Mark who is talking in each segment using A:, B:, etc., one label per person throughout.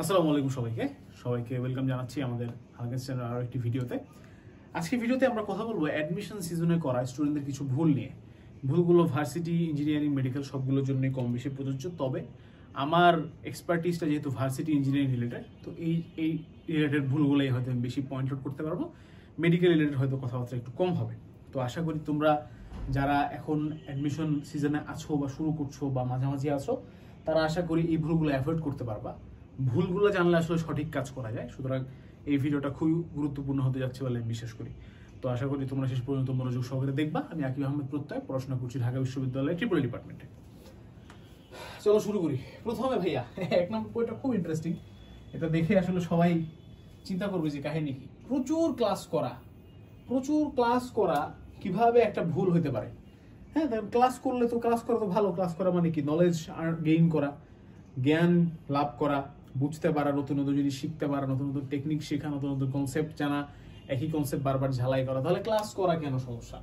A: আসসালামু আলাইকুম সবাইকে সবাইকে ওয়েলকাম জানাচ্ছি আমাদের হালকেস চ্যানেল আরো একটি ভিডিওতে। আজকে ভিডিওতে আমরা কথা বলবো অ্যাডমিশন সিজনে করা স্টুডেন্টদের কিছু ভুল নিয়ে। ভুলগুলো ভার্সিটি, ইঞ্জিনিয়ারিং, মেডিকেল সবগুলোর জন্য কম বেশি প্রযোজ্য, তবে আমার এক্সপার্টিসটা যেহেতু ভার্সিটি ইঞ্জিনিয়ারিং রিলেটেড, তো এই রিলেটেড ভুলগুলোই হয়তো আমি বেশি পয়েন্ট আউট করতে পারবো। মেডিকেল রিলেটেড হয়তো কথাবার্তা একটু কম হবে। তো আশা করি তোমরা যারা এখন অ্যাডমিশন সিজনে আছো বা শুরু করছো বা মাঝামাঝি আছো, তারা আশা করি এই ভুলগুলো অ্যাভয়েড করতে পারবা। ভুলগুলো জানলে আসলে সঠিক কাজ করা যায়, সুতরাং এই ভিডিওটা খুবই গুরুত্বপূর্ণ হতে যাচ্ছে বলে আমি বিশ্বাস করি। তো আশা করি তোমরা শেষ পর্যন্ত মনোযোগ সহকারে দেখবা। আমি আকিব আহমেদ প্রত্যয়, পড়াশোনা করছি ঢাকা বিশ্ববিদ্যালয়ের ট্রিপল ডিপার্টমেন্টে। চলো শুরু করি। প্রথমে ভাইয়া 1 নম্বর পয়েন্টটা খুব ইন্টারেস্টিং। এটা দেখে আসলে সবাই চিন্তা করবে যে কাহিনী কি। প্রচুর ক্লাস করা কিভাবে একটা ভুল হতে পারে। হ্যাঁ, ক্লাস করা তো ভালো। ক্লাস করা মানে কি? নলেজ গেইন করা, জ্ঞান লাভ করা, বুঝতে পারা, নতুন নতুন জিনিস শিখতে পারা, নতুন নতুন টেকনিক শেখা, নতুন নতুন কনসেপ্ট জানা, একই কনসেপ্ট বারবার ঝালাই করা। তাহলে ক্লাস করা কেন সমস্যা?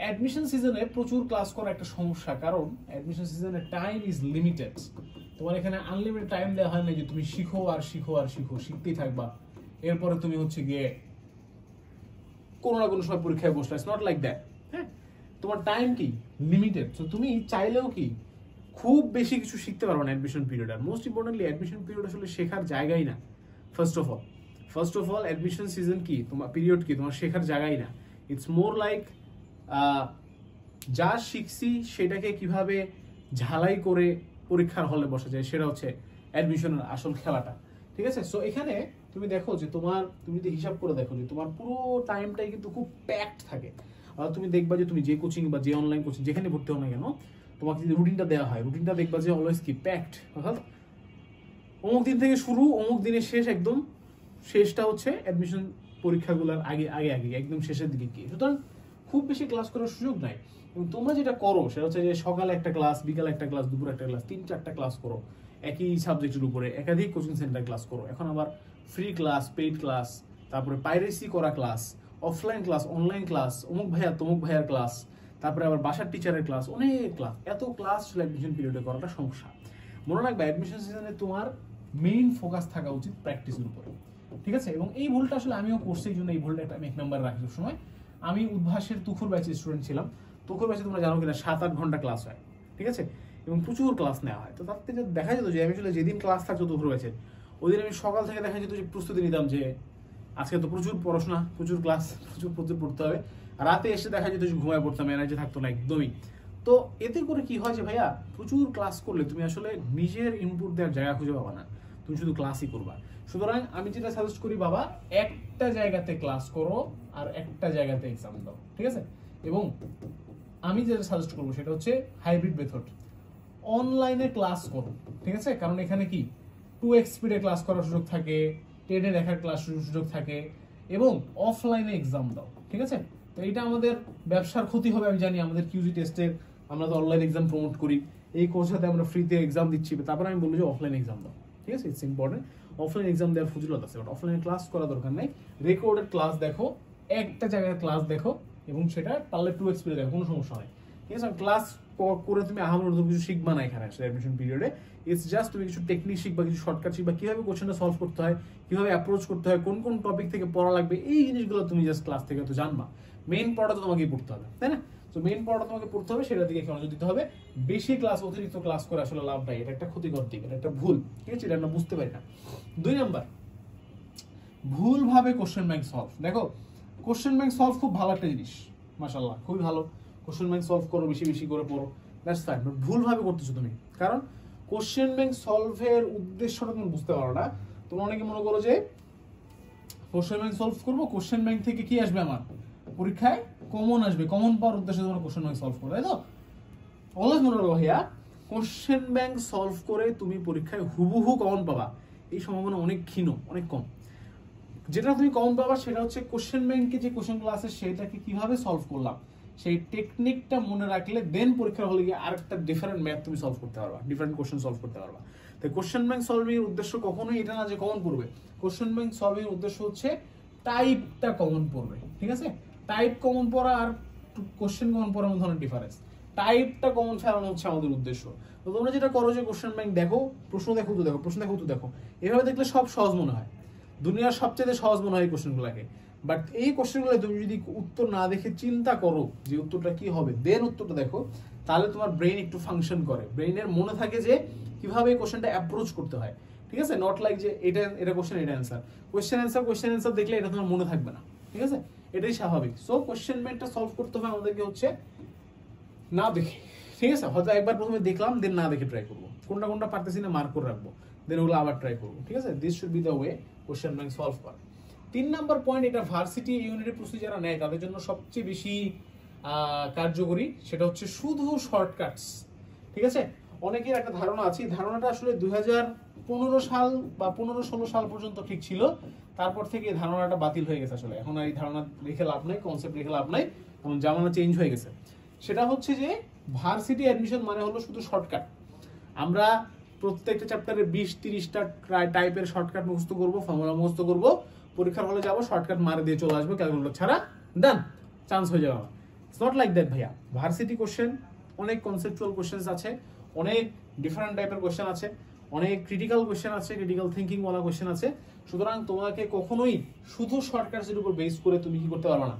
A: অ্যাডমিশন সিজনে প্রচুর ক্লাস করা একটা সমস্যা, কারণ অ্যাডমিশন সিজনে টাইম ইজ লিমিটেড। তোমার এখানে আনলিমিটেড টাইম দেওয়া হয় না যে তুমি শিখো আর শিখো আর শিখো, শিখতেই থাকবা। এরপরে তুমি হচ্ছে গিয়ে কোনো না কোনো সময় পরীক্ষায় বসলে। It's not like that. হ্যাঁ, তোমার টাইম কি লিমিটেড। তো তুমি চাইলেও কি খুব বেশি কিছু শিখতে পারবো না অ্যাডমিশন পিরিয়ড। আর মোস্ট ইম্পর্টেন্টলি অ্যাডমিশন পিরিয়ড আসলে শেখার জায়গাই না। First of all admission season কি, তোমার পিরিয়ড কি, তোমার শেখার জায়গাই না। ইটস মোর লাইক যা শিখছি সেটাকে কিভাবে ঝালাই করে পরীক্ষার হলে বসা যায়, সেটা হচ্ছে অ্যাডমিশনের আসল খেলাটা। ঠিক আছে? সো এখানে তুমি দেখো যে তুমি যদি হিসাব করে দেখো যে তোমার পুরো টাইমটাই কিন্তু খুব প্যাকড থাকে। তুমি দেখবা যে তুমি যে কোচিং বা যে অনলাইন কোচিং যেখানে ভর্তি হও না কেন, তোমাকে যদি রুটিনটা দেওয়া হয়, রুটিনটা দেখবা যে অলওয়েজ কি প্যাকড। অর্থাৎ অমুক দিন থেকে শুরু, অমুক দিনের শেষ, একদম শেষটা হচ্ছে অ্যাডমিশন পরীক্ষাগুলোর আগে একদম শেষের দিকে গিয়ে। সুতরাং খুব বেশি ক্লাস করার সুযোগ নাই। এবং তোমরা যেটা করো সেটা হচ্ছে যে সকালে একটা ক্লাস, বিকালে একটা ক্লাস, দুপুরে একটা ক্লাস, 3-4টা ক্লাস করো একই সাবজেক্টের উপরে, একাধিক কোচিং সেন্টার ক্লাস করো। এখন আবার ফ্রি ক্লাস, পেইড ক্লাস, তারপরে পাইরেসি করা class, offline class, online class, অমুক ভাইয়া তমুক ভাইয়ার ক্লাস, তারপরে আবার বাসার টিচারের ক্লাস, অনেক ক্লাস। এত ক্লাস আসলে অ্যাডমিশন পিরিয়ডে করাটা সমস্যা। মনে রাখবে অ্যাডমিশন সিজনে তোমার মেইন ফোকাস থাকা উচিত প্র্যাকটিসের উপরে। ঠিক আছে? এবং এই ভুলটা আসলে আমিও করছি, এই জন্য এই ভুলটা আমি 1 নম্বর রাখি সময়। আমি উদ্ভাসের তুখুর ব্যাচের স্টুডেন্ট ছিলাম। তুখুর ব্যাচে তোমরা জানো কিনা 7-8 ঘন্টা ক্লাস হয়। ঠিক আছে? এবং প্রচুর ক্লাস নেওয়া হয়। তো তার থেকে দেখা যেত যে আমি আসলে যেদিন ক্লাস থাকতো তুখুর ব্যাচে, ওই দিন আমি সকাল থেকে দেখা যেত যে প্রস্তুতি নিতাম যে আজকে তো প্রচুর পড়াশোনা, প্রচুর ক্লাস, প্রচুর পড়তে হবে। রাতে এসে দেখা যেত যে ঘুমায় পড়তাম, এনার্জি থাকতো না একদমই। তো এতে করে কি হয় যে ভাইয়া, প্রচুর ক্লাস করলে তুমি আসলে নিজের ইনপুট দেওয়ার জায়গা খুঁজে পাবা না, তুমি শুধু ক্লাসই করবা। সুতরাং আমি যেটা সাজেস্ট করি, বাবা একটা জায়গাতে ক্লাস করো আর একটা জায়গাতে এক্সাম দাও। ঠিক আছে? এবং আমি যেটা সাজেস্ট করবো সেটা হচ্ছে হাইব্রিড মেথড। অনলাইনে ক্লাস করো। ঠিক আছে? কারণ এখানে কি 2x স্পিডে ক্লাস করার সুযোগ থাকে, টেনে দেখার ক্লাস সুযোগ থাকে, এবং অফলাইনে এক্সাম দাও। ঠিক আছে? তো এটা আমাদের ব্যবসার ক্ষতি হবে আমি জানি। আমাদের কিউজি টেস্টের আমরা তো অনলাইন এক্সাম প্রমোট করি, এই কোর্সটাতে আমরা ফ্রিতে এক্সাম দিচ্ছি। তারপরে আমি বলবো যে অফলাইন এক্সাম দাও। ঠিক আছে? It's important. অফলাইন এক্সাম দেওয়ার ফজিলত আছে, বাট অফলাইনে ক্লাস করা দরকার নাই। রেকর্ডেড ক্লাস দেখো, একটা জায়গায় ক্লাস দেখো, এবং সেটা পারলে 2x স্পিডে দেখো, কোনো সমস্যা নাই। ঠিক আছে? ক্লাস করে তুমি আহামরি নতুন কিছু শিখবা না এখানে আসলে অ্যাডমিশন পিরিয়ডে। ইটস জাস্ট তুমি কিছু টেকনিক শিখবা, কিছু শর্টকাট শিখবা, কিভাবে কোশ্চেনটা সলভ করতে হয়, কিভাবে অ্যাপ্রোচ করতে হয়, কোন কোন টপিক থেকে পড়া লাগবে, এই জিনিসগুলো তুমি জাস্ট ক্লাস থেকে তো জানবা। মেইন পড়াটা তো তোমাকেই পড়তে হবে, তাই না? তো মেইন পড়াটা তোমাকে পড়তে হবে, সেটার দিকে নজর দিতে হবে। বেশি ক্লাস, অতিরিক্ত ক্লাস করে আসলে লাভ নাই। এটা একটা ক্ষতিকর দিক, এটা একটা ভুল। ঠিক আছে? এটা আমরা বুঝতে পারি না। 2 নাম্বার, ভুলভাবে কোশ্চেন ব্যাংক সলভ। দেখো, কোশ্চেন ব্যাংক সলভ খুব ভালো একটা জিনিস, মাশাআল্লাহ, খুবই ভালো। কোশ্চেন ব্যাংক সলভ করো, বেশি বেশি করে পড়ো, দ্যাটস ফাইন। বাট ভুলভাবে করতেছো তুমি। কারণ কোশ্চেন ব্যাংক সলভের উদ্দেশ্যটা তুমি বুঝতে পারো না। তোমরা অনেকে মনে করো যে কোশ্চেন ব্যাংক সলভ করবো, কোশ্চেন ব্যাংক থেকে কি আসবে, আমার পরীক্ষায় কমন আসবে, কমন পাওয়ার উদ্দেশ্যে তোমরা কোশ্চেন ব্যাংক সলভ করো, তাই তো? অলওয়েজ মনে রাখো ভাইয়া, কোশ্চেন ব্যাংক সলভ করে তুমি পরীক্ষায় হুবহু কমন পাবা, এই সম্ভাবনা অনেক ক্ষীণ, অনেক কম। যেটা তুমি কমন পাবা সেটা হচ্ছে কোশ্চেন ব্যাংকে যে কোশ্চেনগুলো আছে সেটাকে কিভাবে সলভ করলাম, সেই টেকনিকটা মনে রাখলে দেন পরীক্ষার হলে গিয়ে আরেকটা ডিফারেন্ট ম্যাথ তুমি সলভ করতে পারবা, ডিফারেন্ট কোশ্চেন সলভ করতে পারবা। তাই কোশ্চেন ব্যাংক সলভিং এর উদ্দেশ্য কখনোই এটা না যে কমন পড়বে। কোশ্চেন ব্যাংক সলভিং এর উদ্দেশ্য হচ্ছে টাইপটা কমন পড়বে। ঠিক আছে? টাইপ কমন পড়া আর কোশ্চেন কমন পড়ার মধ্যে অনেক ডিফারেন্স। টাইপটা কমন ফেলানো হচ্ছে আমাদের উদ্দেশ্য। তো তোমরা যেটা করো যে কোশ্চেন ব্যাংক দেখো, প্রশ্ন দেখো তো দেখো, প্রশ্ন দেখো তো দেখো, এভাবে দেখলে সব সহজ মনে হয়, দুনিয়ার সবচেয়ে সহজ মনে হয় এই কোশ্চেনগুলোকে। বাট এই কোশ্চেনগুলো তুমি যদি উত্তর না দেখে চিন্তা করো যে উত্তরটা কি হবে, দেন উত্তরটা দেখো, তাহলে তোমার ব্রেন একটু ফাংশন করে, ব্রেনের মনে থাকে যে কিভাবে এই কোশ্চেনটা অ্যাপ্রোচ করতে হয়। ঠিক আছে, নট লাইক যে এটা কোশ্চেন এটা অ্যান্সার, কোশ্চেন অ্যান্সার দেখলে এটা তোমার মনে থাকবে না। ঠিক আছে, এটাই স্বাভাবিক। সো কোশ্চেন ব্যাংকটা সলভ করতে হবে আমাদেরকে হচ্ছে না দেখে। ঠিক আছে, হয়তো একবার প্রথমে দেখলাম, দেন না দেখে ট্রাই করবো, কোনটা কোনটা পারতেছি না মার্ক করে রাখবো, দেন ওগুলো আবার ট্রাই করবো। ঠিক আছে, this should be the way question bank solve করা। 3 নাম্বার পয়েন্ট, এটা ভার্সিটি ইউনিটের প্রস্তুতি যারা নেয় তাদের জন্য সবচেয়ে বেশি কার্যকরী, সেটা হচ্ছে শুধু শর্টকাটস। ঠিক আছে, অনেকের একটা ধারণা আছে, ধারণাটা আসলে 2015 সাল বা 15-16 সাল পর্যন্ত ঠিক ছিল, তারপর থেকে এই ধারণাটা বাতিল হয়ে গেছে। আসলে এখন আর এই ধারণা রেখে লাভ নাই, কনসেপ্ট রেখে লাভ নাই, কারণ জামানা চেঞ্জ হয়ে গেছে। সেটা হচ্ছে যে ভার্সিটি অ্যাডমিশন মানে হলো শুধু শর্টকাট। আমরা প্রত্যেকটা চ্যাপ্টারে 20-30টা টাইপের শর্টকাট মুখস্থ করবো, ফর্মুলা মুখস্থ করবো, পরীক্ষার হলে যাবো, শর্টকাট মারে দিয়ে চলে আসবো, ক্যালকুলেটর ছাড়া, ডান, চান্স হয়ে যাবে। ইটস নট লাইক দ্যাট ভাইয়া। ভার্সিটি কোশ্চেন অনেক কনসেপচুয়াল কোশ্চেন আছে, অনেক ডিফারেন্ট টাইপের কোশ্চেন আছে, অনেক ক্রিটিক্যাল কোশ্চেন আছে, ক্রিটিক্যাল থিঙ্কিং ওয়ালা কোশ্চেন আছে। সুতরাং তোমাকে কখনোই শুধু শর্টকাটের উপর বেস করে তুমি কি করতে পারবে না,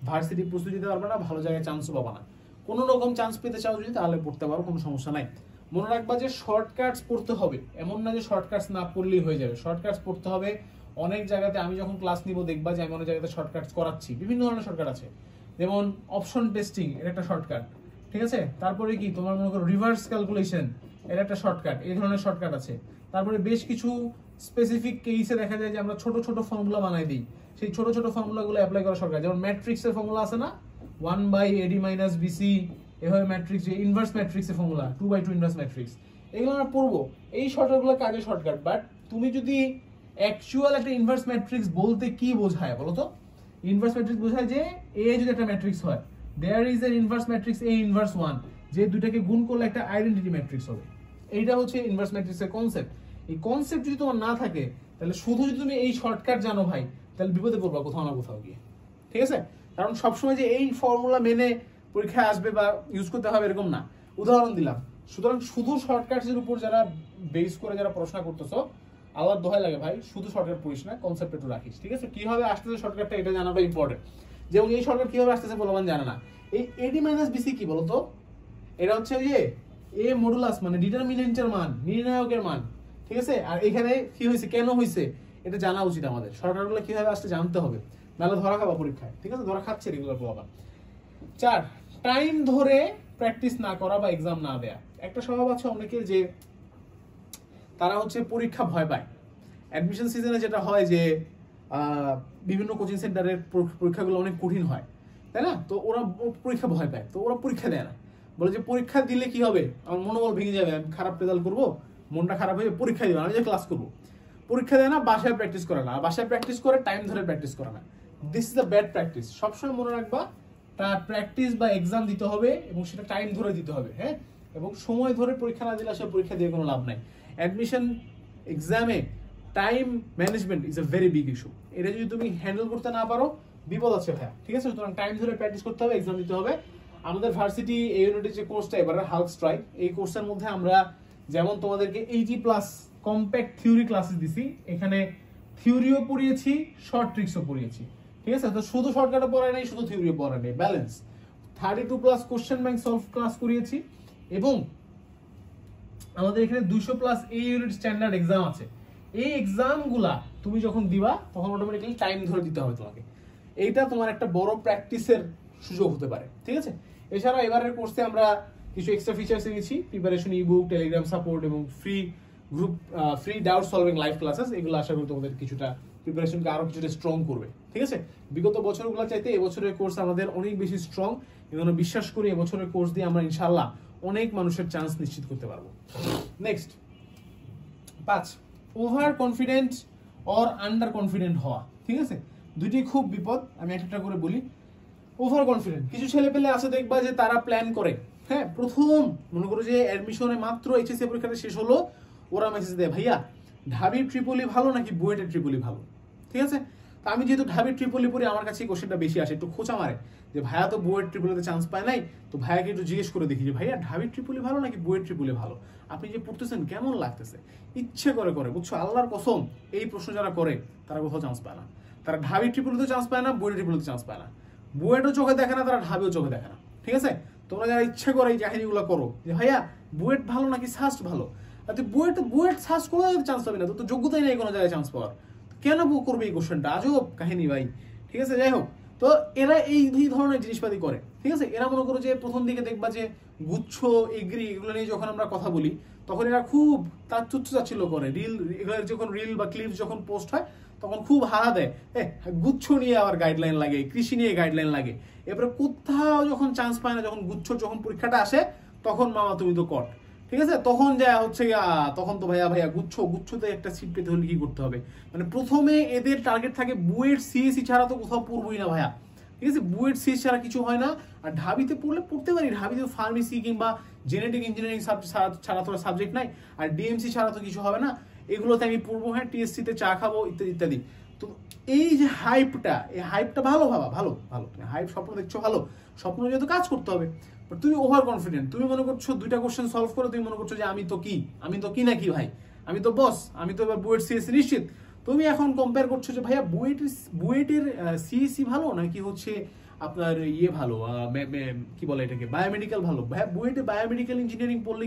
A: ভার্সিটি প্রস্তুতি দিতে পারবে না, ভালো জায়গায় চান্সও পাবা না। কোনো রকম চান্স পেতে চাও যদি, তাহলে পড়তে পারো, কোনো সমস্যা নাই। মনে রাখবা যে শর্টকাটস পড়তে হবে, এমন না যে শর্টকাটস না পড়লেই হয়ে যাবে, শর্টকাটস পড়তে হবে। অনেক জায়গাতে আমি যখন ক্লাস নিব দেখবা যে আমি অনেক জায়গাতে শর্টকাটস করাচ্ছি, বিভিন্ন ধরনের শর্টকাট আছে, যেমন অপশন টেস্টিং এর একটা শর্টকাট। ঠিক আছে, তারপরে কি তোমার মনে করো রিভার্স ক্যালকুলেশন এর একটা শর্টকাট, এই ধরনের শর্টকাট আছে। তারপরে বেশ কিছু স্পেসিফিক কেসে দেখা যায় যে আমরা ছোট ছোট ফর্মুলা বানাই দিই, সেই ছোট ছোট ফর্মুলাগুলো অ্যাপ্লাই করা শর্টকাট। যেমন ম্যাট্রিক্সের ফর্মুলা আছে না, 1/AD-BC, এভাবে ম্যাট্রিক্স, ইনভার্স ম্যাট্রিক্সের ফর্মুলা 2/2 ইনভার্স ম্যাট্রিক্স, এগুলো আমরা পড়বো। এই শর্টকাটগুলো কাজে শর্টকাট। বাট তুমি যদি অ্যাকচুয়াল একটা ইনভার্স ম্যাট্রিক্স বলতে কি বোঝায় বলো তো? ইনভার্স ম্যাট্রিক্স বোঝায় যে এ যদি একটা ম্যাট্রিক্স হয়, there is an inverse matrix A inverse 1, যে দুটাকে গুণ করলে একটা আইডেন্টিটি ম্যাট্রিক্স হবে। এইটা হচ্ছে ইনভার্স ম্যাট্রিক্সের কনসেপ্ট। এই কনসেপ্ট যদি তোমার না থাকে, তাহলে শুধু যদি তুমি এই শর্টকাট জানো ভাই, তাহলে বিপদে পড়বা কোথাও না কোথাও গিয়ে। ঠিক আছে, কারণ সবসময় যে এই ফর্মুলা মেনে পরীক্ষায় আসবে বা ইউজ করতে হবে এরকম না। উদাহরণ দিলাম। সুতরাং শুধু শর্টকাটের উপর যারা বেস করে যারা পড়াশোনা করতেছো, আল্লাহর দোহাই লাগে ভাই, শুধু শর্টকাট পড়িস না, কনসেপ্ট একটু রাখিস। ঠিক আছে, কিভাবে আসতেছে শর্টকাটটা এটা জানাটা ইম্পর্টেন্ট। যেমন এই শর্টকাট কিভাবে আসতেছে বলবান জানে না। এই AD-BC কি বলতো? এটা হচ্ছে যে এ মডুলাস, মানে ডিটারমিনেন্টের মান, নির্ণায়কের মান। ঠিক আছে, আর এখানে কি হয়েছে, কেন হয়েছে, এটা জানা উচিত আমাদের। শর্টকাটগুলো কিভাবে আসতে জানতে হবে, নাহলে ধরা খাবা পরীক্ষায়। ঠিক আছে, ধরা খাচ্ছে রেগুলার বাবা। 4, টাইম ধরে প্র্যাকটিস না করা বা এক্সাম না দেয়া। একটা স্বভাব আছে অনেকের, যে তারা হচ্ছে পরীক্ষা ভয় পায়। অ্যাডমিশন সিজনে যেটা হয় যে বিভিন্ন কোচিং সেন্টারের পরীক্ষাগুলো অনেক কঠিন হয়, তাই না? তো ওরা পরীক্ষা ভয় পায়, তো ওরা পরীক্ষা দেয় না। বলে যে পরীক্ষা দিলে কি হবে, আমার মনোবল ভেঙে যাবে, আমি খারাপ রেজাল্ট করবো, মনটা খারাপ হয়ে পরীক্ষা দিবে, আমি যে ক্লাস করবো। পরীক্ষা দেয় না, বাসায় প্র্যাকটিস করে না, বাসায় প্র্যাকটিস করে টাইম ধরে প্র্যাকটিস করে না। This is the bad practice. সবসময় মনে রাখবা, তার প্র্যাকটিস বা এক্সাম দিতে হবে এবং সেটা টাইম ধরে দিতে হবে। হ্যাঁ, এবং সময় ধরে পরীক্ষা না দিলে আসলে পরীক্ষা দিয়ে কোনো লাভ নাই। অ্যাডমিশন এক্সামে time management is a very big issue. এটা যদি তুমি হ্যান্ডেল করতে না পারো, বিপদ আছে ভাইয়া। ঠিক আছে, সুতরাং টাইম ধরে প্র্যাকটিস করতে হবে, এক্সাম দিতে হবে। আমাদের ভার্সিটি এই ইউনিটের যে কোর্সটা এবারে হাল্ক স্ট্রাইক, এই কোর্সের মধ্যে আমরা যেমন তোমাদেরকে 80+ কম্প্যাক্ট থিওরি ক্লাসেস দিছি, এখানে থিওরিও পড়িয়েছি, শর্ট ট্রিক্সও পড়িয়েছি। ঠিক আছে, তো শুধু শর্টকাটও পড়ায় নাই, শুধু থিওরিও পড়ায় নাই, balance. 32+ question bank solve class করিয়েছি, এবং আমাদের এখানে 200+ এই ইউনিট স্ট্যান্ডার্ড এক্সাম আছে। এই এক্সামগুলা তুমি যখন দিবা, তখন অটোমেটিক্যালি টাইম ধরে দিতে হবে তোমাকে। এইটা তোমার একটা বড় প্র্যাকটিসের সুযোগ হতে পারে। ঠিক আছে, এছাড়া এবারের কোর্সে আমরা কিছু এক্সট্রা ফিচার্স এনেছি, প্রিপারেশন ইবুক, টেলিগ্রাম সাপোর্ট এবং free group, free doubt solving live classes. এগুলো আশা করি তোমাদের কিছুটা প্রিপারেশনকে আরো কিছুটা স্ট্রং করবে। ঠিক আছে, বিগত বছরগুলো চাইতে এবছরের কোর্স আমাদের অনেক বেশি স্ট্রং, এবং বিশ্বাস করি এবছরের কোর্স দিয়ে আমরা ইনশাআল্লাহ অনেক মানুষের চান্স নিশ্চিত করতে পারবো। Next 5, over confident or under confident হওয়া। ঠিক আছে, দুটি খুব বিপদ, আমি একটা করে বলি। ওভার কনফিডেন্ট কিছু ছেলে পেলে আছে, দেখবা যে তারা প্ল্যান করে, হ্যাঁ, প্রথম মনে করো যে অ্যাডমিশনে মাত্র এইচএসসি পরীক্ষাটা শেষ হলো, ওরা মেসেজ দেয়, ভাইয়া ঢাবি ট্রিপলি ভালো নাকি বুয়েটের ট্রিপলি ভালো? ঠিক আছে, তো আমি যেহেতু ঢাবি ট্রিপলি পড়ি, আমার কাছে এই কোশ্চেনটা বেশি আসে, একটু খোঁচা মারে যে ভাইয়া তো বুয়েট ট্রিপলিতে চান্স পায় নাই, তো ভাইয়াকে একটু জিজ্ঞেস করে দেখি যে ভাইয়া ঢাবি ট্রিপলি ভালো নাকি বুয়েট ট্রিপলি ভালো, আপনি যে পড়তেছেন কেমন লাগতেছে, ইচ্ছে করে করে, বুঝছো, আল্লাহর কসম এই প্রশ্ন যারা করে তারা কোথাও চান্স পায় না। তারা ঢাবি ট্রিপলিতে চান্স পায় না, বুয়েট ট্রিপলিতে চান্স পায় না, বুয়েটও চোখে দেখে না, তারা ঢাবিও চোখে দেখে না। ঠিক আছে, তোমরা যারা ইচ্ছে করে এই কাহিনীগুলো করো যে ভাইয়া বুয়েট ভালো নাকি সাস্ট ভালো, আর তুই বুয়েট সার্চ করে চান্স পাবি না, তো যোগ্যতাই নেই কোনো জায়গায় চান্স পাওয়ার, কেন করবে এই কোশ্চেনটা, আজব কাহিনী ভাই। ঠিক আছে, যাই হোক, তো এরা এই ধরনের জিনিসপাতি করে। ঠিক আছে, এরা মনে করো যে প্রথম দিকে দেখবা যে গুচ্ছ এগ্রি এগুলো নিয়ে যখন আমরা কথা বলি তখন এরা খুব তার তুচ্ছ-তাচ্ছিল্য করে, রিল এগুলো যখন রিল বা ক্লিপস যখন পোস্ট হয় তখন খুব হারা দেয়, গুচ্ছ নিয়ে আবার গাইডলাইন লাগে, কৃষি নিয়ে গাইডলাইন লাগে, এবারে কোথাও যখন চান্স পায় না, যখন গুচ্ছ যখন পরীক্ষাটা আসে তখন মামা তুমি তো কট। ঠিক আছে, তখন যা হচ্ছে তখন তো ভাইয়া গুচ্ছতে একটা সিট পেতে হলে কি করতে হবে, মানে প্রথমে এদের টার্গেট থাকে বুয়েট সিএসসি ছাড়া তো কোথাও পড়বই না ভাইয়া। ঠিক আছে, বুয়েট সিএসসি ছাড়া কিছু হয় না, আর ঢাবিতে পড়লে পড়তে পারি, ঢাবিতে ফার্মেসি কিংবা জেনেটিক ইঞ্জিনিয়ারিং ছাড়া তো সাবজেক্ট নাই, আর ডিএমসি ছাড়া তো কিছু হবে না, এগুলোতে আমি পড়বো, হ্যাঁ টিএসসিতে চা খাবো ইত্যাদি ইত্যাদি। তো এই যে হাইপটা, এই হাইপটা ভালো ভাবা, ভালো ভালো, তুমি হাইপ স্বপ্ন দেখছো ভালো, স্বপ্ন যেহেতু কাজ করতে হবে, তুমি ওভার কনফিডেন্ট, তুমি মনে করছো দুইটা কোশ্চেন সলভ করে তুমি মনে করছো যে আমি তো কি নাকি ভাই, আমি তো বস, আমি তো এবার বুয়েট সিএসসি নিশ্চিত। তুমি এখন কম্পেয়ার করছো যে ভাইয়া বুয়েটের সিএসসি ভালো নাকি হচ্ছে আপনার ইয়ে ভালো, কি বলে এটাকে, বায়োমেডিক্যাল ভালো, ভাইয়া বুয়েটে বায়োমেডিক্যাল ইঞ্জিনিয়ারিং পড়লে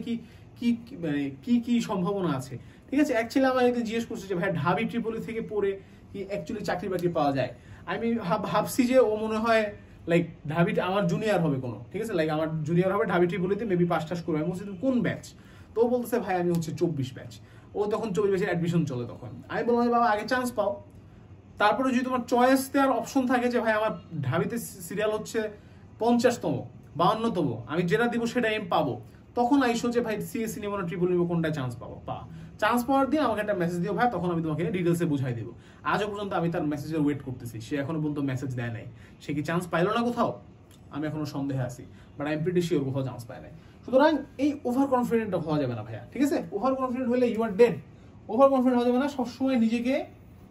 A: কি সম্ভাবনা আছে। ঠিক আছে, অ্যাকচুয়ালি আমার এতে জিজ্ঞেস করছে যে ভাইয়া ঢাবি ট্রিপলি থেকে পড়ে কি অ্যাকচুয়ালি চাকরি বাকরি পাওয়া যায়, আমি ভাবছি যে ও মনে হয় লাইক ঢাবি আমার জুনিয়র হবে কোনো, ঠিক আছে, লাইক আমার জুনিয়র হবে ঢাবি ট্রিপলিতে, মেবি পাস টাস করবে। আমি বলছি তুমি কোন ব্যাচ, তো ও বলতেছে ভাই আমি হচ্ছে 24 ব্যাচ, ও তখন 24 ব্যাচের অ্যাডমিশন চলে। তখন আমি বললাম বাবা আগে চান্স পাও, তারপরে যদি তোমার চয়েস দেওয়ার অপশন থাকে যে ভাই আমার ঢাবিতে সিরিয়াল হচ্ছে 50তম 52তম, আমি যেটা দিব সেটা আমি পাবো, তখন আইসো যে ভাই সিএসসি নিবো না ট্রিপল নিবো, কোনটায় চান্স পাবো, চান্স পাওয়ার দিয়ে আমাকে একটা মেসেজ দিও ভাই, তখন আমি তোমাকে ডিটেলসে বুঝাই দেবো। আজও পর্যন্ত আমি তার মেসেজের ওয়েট করতেছি, সে এখনো পর্যন্ত মেসেজ দেয় নাই, সে কি চান্স পাইলো না কোথাও, আমি এখনো সন্দেহে আছি, but I am pretty sure কোথাও চান্স পায় নাই। সুতরাং এই ওভার কনফিডেন্ট হওয়া যাবে না ভাইয়া। ঠিক আছে, ওভার কনফিডেন্ট হলে you are dead. Over confident হওয়া যাবে না, সবসময় নিজেকে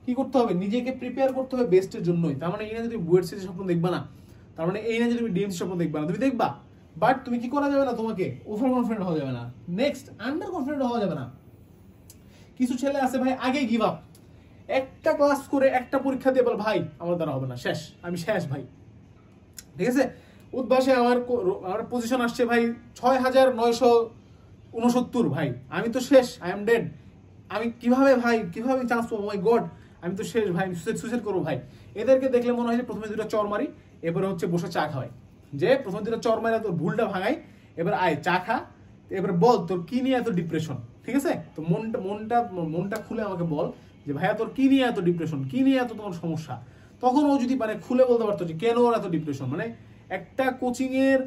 A: কি করতে হবে, নিজেকে প্রিপেয়ার করতে হবে বেস্টের জন্যই। তার মানে এই না যে তুমি বুয়েট সিএসসি স্বপ্ন দেখবা না, তার মানে এই না যে তুমি ডিএমসি স্বপ্ন দেখবা না, তুমি দেখবা, বাট তুমি কি করা যাবে না, তোমাকে ওভার কনফিডেন্ট হওয়া যাবে না। নেক্সট, আন্ডার কনফিডেন্ট হওয়া যাবে না। কিছু ছেলে আছে ভাই আগে গিভ আপ, একটা ক্লাস করে একটা পরীক্ষা দিয়ে বল ভাই আমার দ্বারা হবে না, শেষ, আমি শেষ ভাই। ঠিক আছে, উদ্ভাসে আমার পজিশন আসছে ভাই 6969, ভাই আমি তো শেষ, আই এম ডেড, আমি কিভাবে চান্স পাবো, মাই গড আমি তো শেষ ভাই, আমি সুইসাইড করবো ভাই। এদেরকে দেখলে মনে হয় যে প্রথমে দুটো চর মারি, এবারে হচ্ছে বসে চা খাওয়াই, যে প্রথমে দুটো চর মারি তোর ভুলটা ভাঙাই, এবার আয় চা খা, এবার বল তোর কি নিয়ে এত ডিপ্রেশন। ঠিক আছে, তো মনটা খুলে আমাকে বল যে ভাইয়া তোর কি নিয়ে এত ডিপ্রেশন, কি নিয়ে এত তোমার সমস্যা। তখন ও যদি মানে খুলে বলতে পারতো যে কেন ওর এত ডিপ্রেশন, মানে একটা কোচিং এর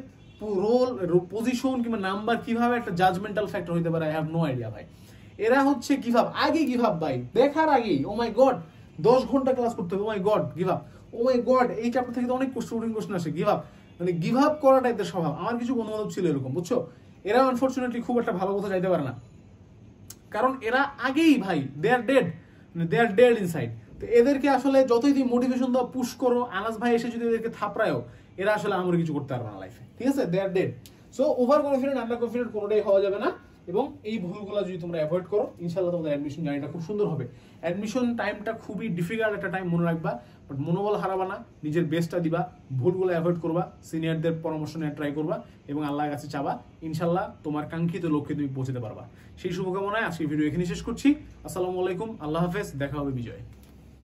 A: রোল পজিশন কিংবা নাম্বার কিভাবে একটা জাজমেন্টাল ফ্যাক্টর হইতে পারে, আই হ্যাভ নো আইডিয়া ভাই। এরা হচ্ছে গিভ আপ, আগে গিভ আপ ভাই, দেখার আগেই, ও মাই গড 10 ঘন্টা ক্লাস করতে হবে, ও মাই গড গিভ আপ, ও মাই গড এই চ্যাপ্টার থেকে তো অনেক কোশ্চেন আসে, গিভ আপ, মানে গিভ আপ করাটা এদের স্বভাব। আমার কিছু বন্ধু বান্ধব ছিল এরকম, বুঝছো, এরা আনফরচুনেটলি খুব একটা ভালো কথা চাইতে পারে না, কারণ এরা আগেই ভাই দে আর ডেড ইনসাইড। তো এদেরকে আসলে যতই তুমি মোটিভেশন দাও, পুশ করো, আনাস ভাই এসে যদি এদেরকে থাপড়ায়ও, এরা আসলে আমার কিছু করতে পারবে না লাইফে। ঠিক আছে, they are dead. So over confident under confident কোনোটাই হওয়া যাবে না, এবং এই ভুলগুলো যদি তোমরা অ্যাভয়েড করো, ইনশাআল্লাহ তোমাদের অ্যাডমিশন জার্নিটা খুব সুন্দর হবে। অ্যাডমিশন টাইমটা খুবই ডিফিকাল্ট একটা টাইম, মনে রাখবা, বাট মনোবল হারাবা না, নিজের বেস্টটা দিবা, ভুলগুলো অ্যাভয়েড করবা, সিনিয়রদের পরামর্শ নিয়ে ট্রাই করবা, এবং আল্লাহর কাছে চাবা, ইনশাআল্লাহ তোমার কাঙ্ক্ষিত লক্ষ্যে তুমি পৌঁছতে পারবা। সেই শুভকামনায় আজকে ভিডিও এখানে শেষ করছি। আসসালামু আলাইকুম, আল্লাহ হাফেজ, দেখা হবে বিজয়।